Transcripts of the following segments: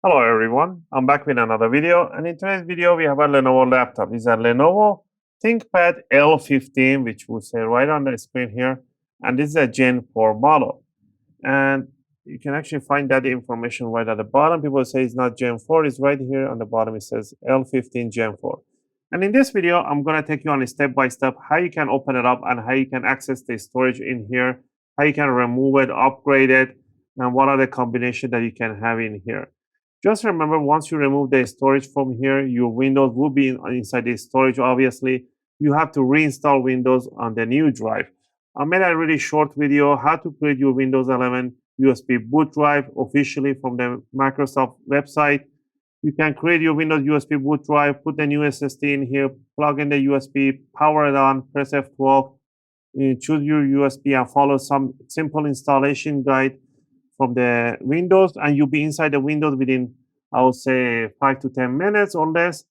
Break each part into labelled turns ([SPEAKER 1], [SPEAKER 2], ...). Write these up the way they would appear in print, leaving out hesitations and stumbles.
[SPEAKER 1] Hello everyone, I'm back with another video, and in today's video we have a Lenovo laptop. It's a Lenovo ThinkPad L15, which will say right on the screen here, and this is a Gen 4 model. And you can actually find that information right at the bottom. People say it's not Gen 4, it's right here on the bottom. It says L15 Gen 4. And in this video, I'm going to take you on a step-by-step how you can open it up and how you can access the storage in here, how you can remove it, upgrade it, and what are the combinations that you can have in here. Just remember, once you remove the storage from here, your Windows will be inside the storage. Obviously, you have to reinstall Windows on the new drive. I made a really short video how to create your Windows 11 USB boot drive officially from the Microsoft website. You can create your Windows USB boot drive, put the new SSD in here, plug in the USB, power it on, press F12, choose your USB and follow some simple installation guide from the Windows, and you'll be inside the Windows within, I would say, 5 to 10 minutes or less.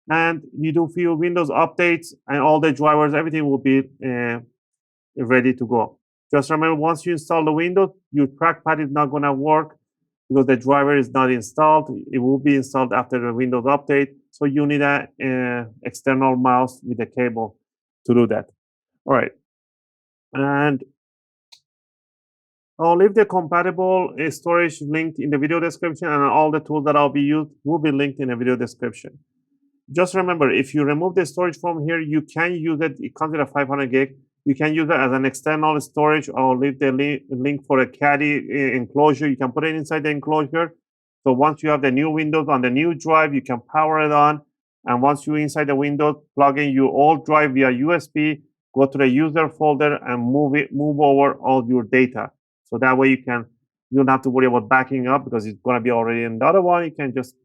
[SPEAKER 1] And you do few Windows updates, and all the drivers, everything will be ready to go. Just remember, once you install the Windows, your trackpad is not going to work because the driver is not installed. It will be installed after the Windows update. So you need an external mouse with a cable to do that. All right. And I'll leave the compatible storage linked in the video description, and all the tools that I'll be used will be linked in the video description. Just remember, if you remove the storage from here, you can use it. It comes with a 500 gig. You can use it as an external storage. I'll leave the link for a caddy enclosure. You can put it inside the enclosure. So once you have the new Windows on the new drive, you can power it on. And once you're inside the Windows, plug in your old drive via USB, go to the user folder and move over all your data. So that way you don't have to worry about backing up because it's going to be already in the other one. You can just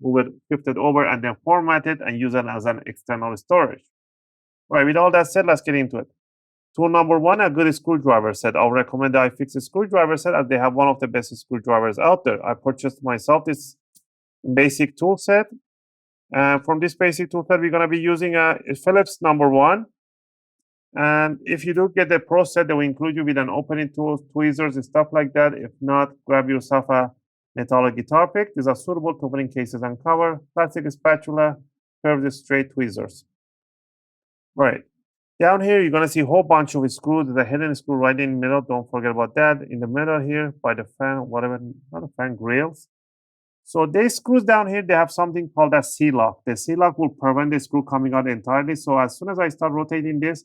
[SPEAKER 1] shift it over and then format it and use it as an external storage. All right, with all that said, let's get into it. Tool number one, a good screwdriver set. I'll recommend the iFix screwdriver set as they have one of the best screwdrivers out there. I purchased myself this basic tool set. And from this basic tool set, we're going to be using a Phillips number one. And if you do get the Pro set, they will include you with an opening tool, tweezers, and stuff like that. If not, grab yourself a metallic guitar pick. These are suitable to opening cases and cover. Plastic spatula, curved straight tweezers. All right. Down here, you're going to see a whole bunch of screws. There's a hidden screw right in the middle. Don't forget about that. In the middle here, by the fan, whatever, not a fan, grills. So these screws down here, they have something called a C-lock. The C-lock will prevent the screw coming out entirely. So as soon as I start rotating this,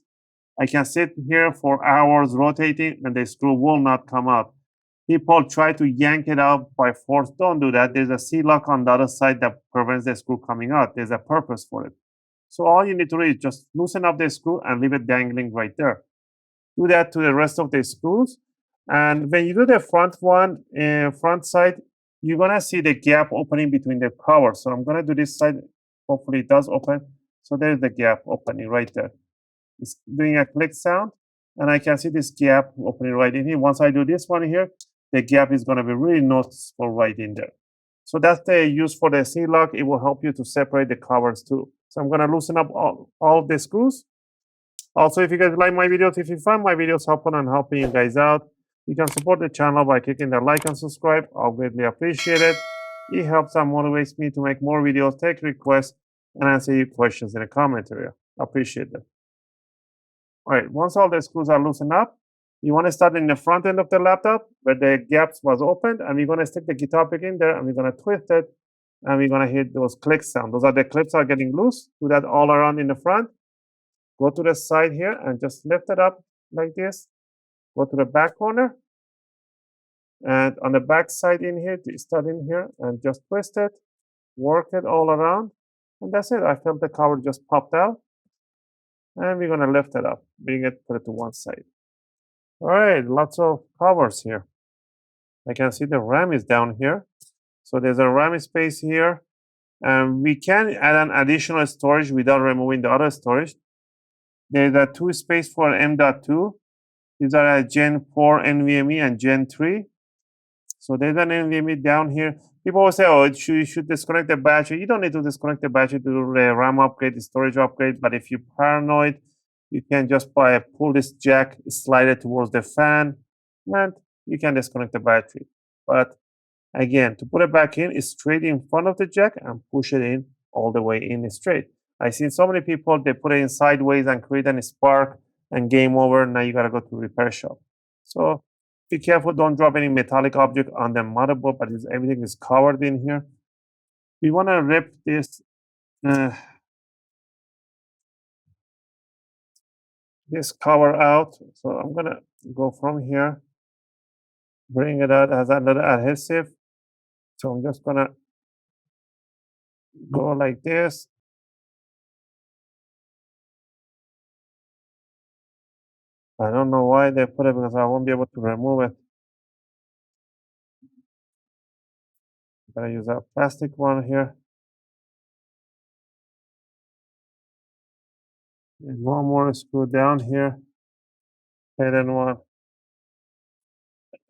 [SPEAKER 1] I can sit here for hours rotating and the screw will not come out. People try to yank it out by force. Don't do that. There's a C-lock on the other side that prevents the screw coming out. There's a purpose for it. So all you need to do is just loosen up the screw and leave it dangling right there. Do that to the rest of the screws. And when you do the front one, front side, you're going to see the gap opening between the covers. So I'm going to do this side. Hopefully it does open. So there's the gap opening right there. It's doing a click sound, and I can see this gap opening right in here. Once I do this one here, the gap is going to be really noticeable right in there. So that's the use for the C-lock. It will help you to separate the covers too. So I'm going to loosen up all of the screws. Also, if you guys like my videos, if you find my videos helpful and helping you guys out, you can support the channel by clicking the like and subscribe. I'll greatly appreciate it. It helps and motivates me to make more videos, take requests, and answer your questions in the comment area. I appreciate it. All right, once all the screws are loosened up, you want to start in the front end of the laptop where the gaps was opened, and we're going to stick the guitar pick in there, and we're going to twist it, and we're going to hit those click sounds. Those are the clips are getting loose. Do that all around in the front. Go to the side here and just lift it up like this. Go to the back corner. And on the back side in here, start in here and just twist it. Work it all around. And that's it. I felt the cover just popped out. And we're going to lift it up, put it to one side. All right, lots of covers here. I can see the RAM is down here. So there's a RAM space here. And we can add an additional storage without removing the other storage. There's a 2 space for M.2. These are a Gen 4 NVMe and Gen 3. So there's an NVMe down here. People will say, oh, you should disconnect the battery. You don't need to disconnect the battery to do the RAM upgrade, the storage upgrade. But if you're paranoid, You can just pull this jack, slide it towards the fan, and you can disconnect the battery. But again, to put it back in, it's straight in front of the jack and push it in all the way in straight. I've seen so many people, they put it in sideways and create a spark and game over. Now you got to go to repair shop. So be careful, don't drop any metallic object on the motherboard, but everything is covered in here. We want to rip uh, this cover out. So I'm going to go from here, bring it out as another adhesive. So I'm just going to go like this. I don't know why they put it because I won't be able to remove it. I'm going to use a plastic one here. There's one more screw down here. Hidden one.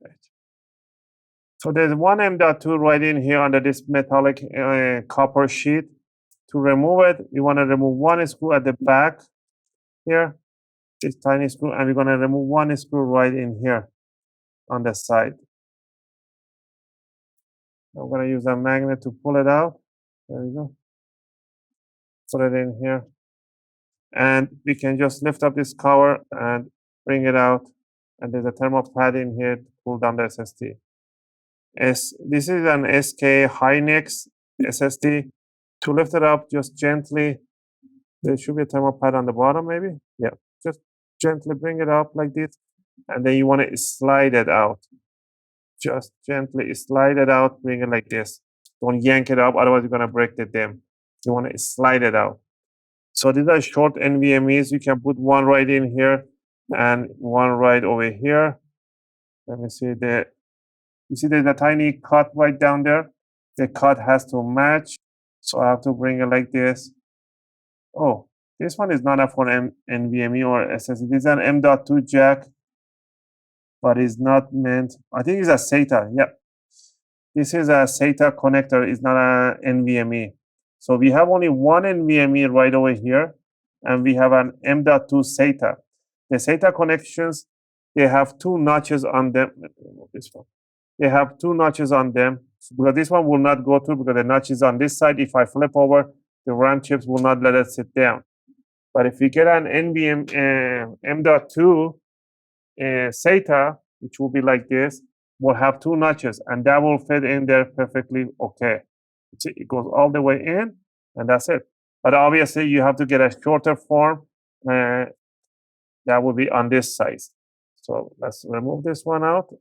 [SPEAKER 1] Right. So there's one M.2 right in here under this metallic copper sheet. To remove it, we want to remove one screw at the back here, this tiny screw, and we're going to remove one screw right in here on the side. I'm going to use a magnet to pull it out. There we go. Put it in here. And we can just lift up this cover and bring it out. And there's a thermal pad in here to pull down the SSD. This is an SK Hynix SSD. To lift it up, just gently, there should be a thermal pad on the bottom, maybe. Yeah, just gently bring it up like this. And then you want to slide it out. Just gently slide it out, bring it like this. Don't yank it up, otherwise you're going to break the DIMM. You want to slide it out. So these are short NVMEs. You can put one right in here and one right over here. Let me see there. You see there's a tiny cut right down there. The cut has to match. So I have to bring it like this. Oh, this one is not a for NVMe or SSD. This is an M.2 jack, but it's not meant. I think it's a SATA. Yep. This is a SATA connector. It's not a NVMe. So we have only one NVMe right over here, and we have an M.2 SATA. The SATA connections, they have two notches on them. This one. They have two notches on them. Because this one will not go through because the notch is on this side. If I flip over, the RAM chips will not let it sit down. But if you get an M.2 SATA, which will be like this, will have two notches, and that will fit in there perfectly okay. It goes all the way in, and that's it. But obviously, you have to get a shorter form. That will be on this size. So let's remove this one out.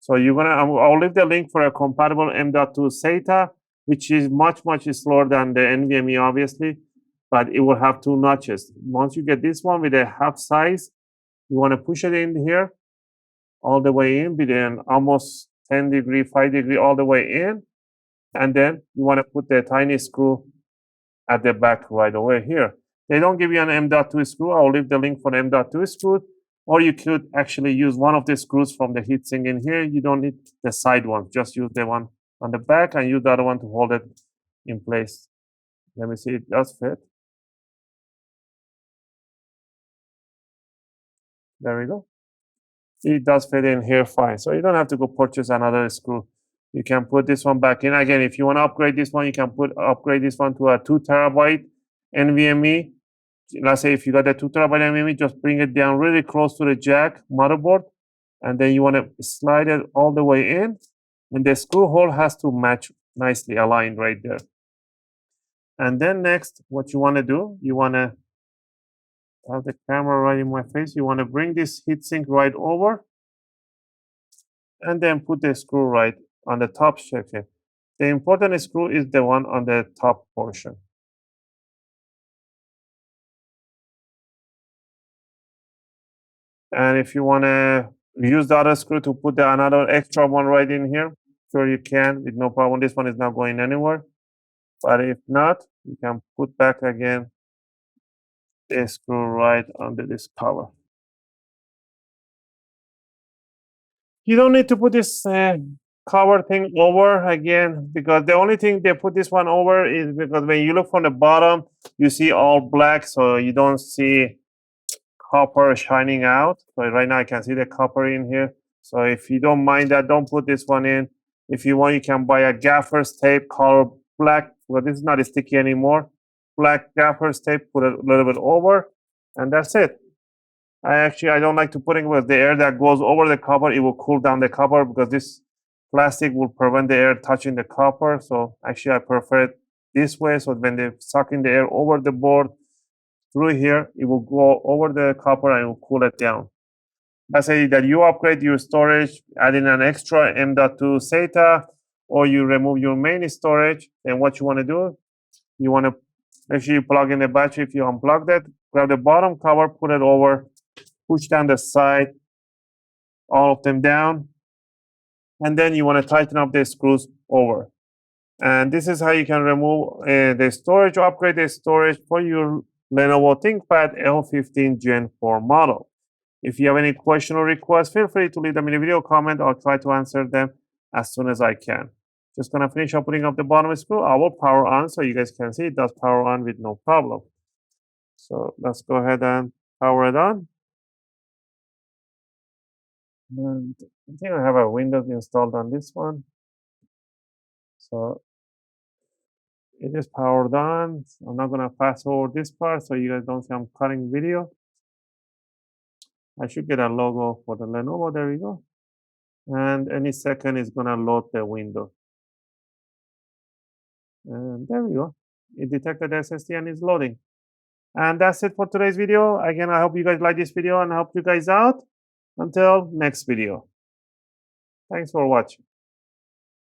[SPEAKER 1] So I'll leave the link for a compatible M.2 SATA, which is much slower than the NVMe, obviously, but it will have two notches. Once you get this one with a half size, you want to push it in here, all the way in, within almost 10 degree, 5 degree, all the way in. And then you want to put the tiny screw at the back right over here. They don't give you an M.2 screw. I'll leave the link for the M.2 screw. Or you could actually use one of the screws from the heatsink in here. You don't need the side one. Just use the one on the back and use the other one to hold it in place. Let me see, it does fit. There we go. It does fit in here fine. So you don't have to go purchase another screw. You can put this one back in. Again, if you want to upgrade this one, you can upgrade this one to a 2 terabyte NVMe. Let's say if you got a 2 terabyte NVMe, just bring it down really close to the jack motherboard, and then you want to slide it all the way in, and the screw hole has to match nicely aligned right there. And then next, what you want to do, you want to have the camera right in my face. You want to bring this heatsink right over, and then put the screw right on the top section. The important screw is the one on the top portion. And if you want to use the other screw to put another extra one right in here, sure you can with no problem. This one is not going anywhere. But if not, you can put back again the screw right under this cover. You don't need to put this cover thing over again, because the only thing they put this one over is because when you look from the bottom, you see all black, so you don't see copper shining out. So right now I can see the copper in here. So if you don't mind that, don't put this one in. If you want, you can buy a gaffer's tape, color black. Well, this is not sticky anymore. Black gaffer's tape, put it a little bit over, and that's it. I don't like to put it with the air that goes over the copper. It will cool down the copper because this plastic will prevent the air touching the copper. So actually, I prefer it this way. So when they suck in the air over the board through here, it will go over the copper and it will cool it down. Let's say that you upgrade your storage, add in an extra M.2 SATA, or you remove your main storage. And what you want to do, you want to make sure you plug in the battery. If you unplug that, grab the bottom cover, put it over, push down the side, all of them down, and then you want to tighten up the screws over. And this is how you can remove the storage, upgrade the storage for your Lenovo ThinkPad L15 Gen 4 model. If you have any question or request, feel free to leave them in a video comment. I'll try to answer them as soon as I can. Just gonna finish up putting up the bottom screw. I will power on so you guys can see it does power on with no problem. So let's go ahead and power it on. And I think I have a Windows installed on this one. So it is powered on. I'm not gonna fast forward this part so you guys don't see I'm cutting video. I should get a logo for the Lenovo. There we go. And any second is gonna load the window. And there we go. It detected SSD and is loading. And that's it for today's video. Again, I hope you guys like this video and help you guys out. Until next video. Thanks for watching.